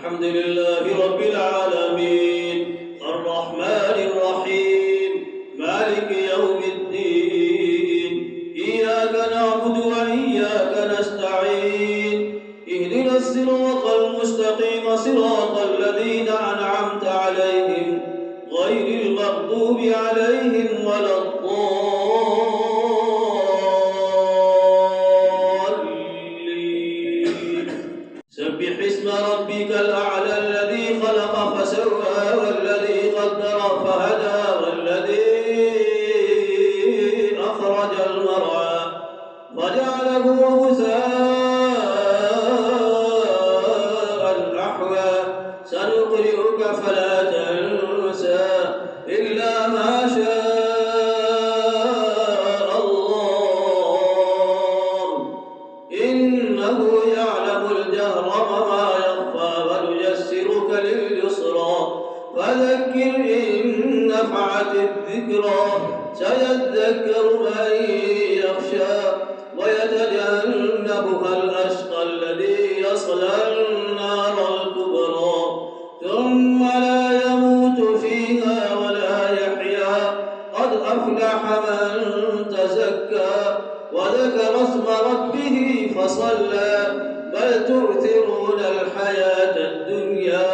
الحمد لله رب العالمين الرحمن الرحيم مالك يوم الدين إياك نعبد وإياك نستعين اهدنا الصراط المستقيم صراط الذين أنعمت عليهم غير المغضوب عليهم ولا الضالين. سبح اسم ربك الأعلى الذي خلق فسوى والذي قدر فهدى والذي أخرج المرعى فجعله غثاء أحوى سنقرئك فلا تنسى إلا ما شاء الله إنه يعلم الجهر وما يخفى ونيسرك لليسرى فذكر إن نفعت الذكرى سيذكر من يخشى ويتجنبها الأشقى الذي يصلى النار الكبرى ثم لا يموت فيها ولا يحيا قد أفلح من تزكى وذكر اسم ربه فصلى بل تؤثرون الحياة الدنيا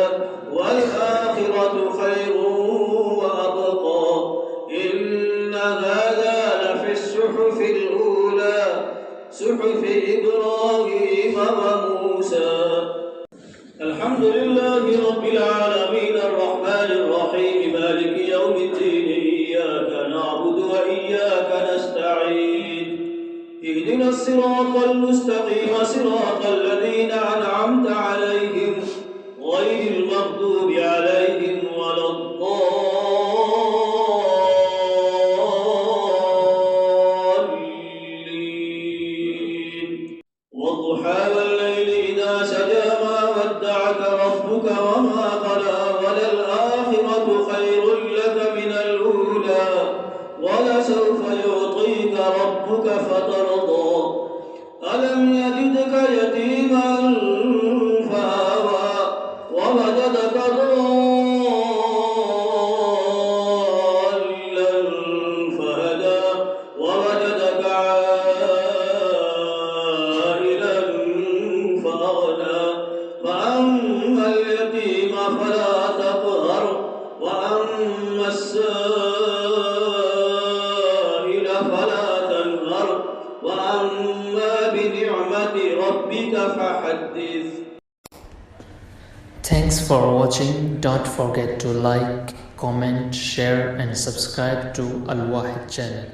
والآخرة خير وأبقى إن هذا لفي الصحف الأولى صحف إبراهيم وموسى. الحمد لله رب العالمين الرحمن الرحيم مالك يوم الدين إياك نعبد وإياك نستعين اهدنا الصراط المستقيم صراط الذين أنعمت عليهم غير المغضوب عليهم ولا الضالين. والضحى والليل إذا سجى ما ودعك ربك وما قلى وللآخرة خير لك من الأولى ولسوف يعطيك ربك فترضى ألم يجدك يتيما فآوى ووجدك ضالا فهدى ووجدك عائلا فأغنى فأما اليتيم فلا تقهر وأما السائل فلا تنهر وأما بنعمة ربك فحدث. Thanks for watching. Don't forget to like, comment, share and subscribe to Al Wahid channel.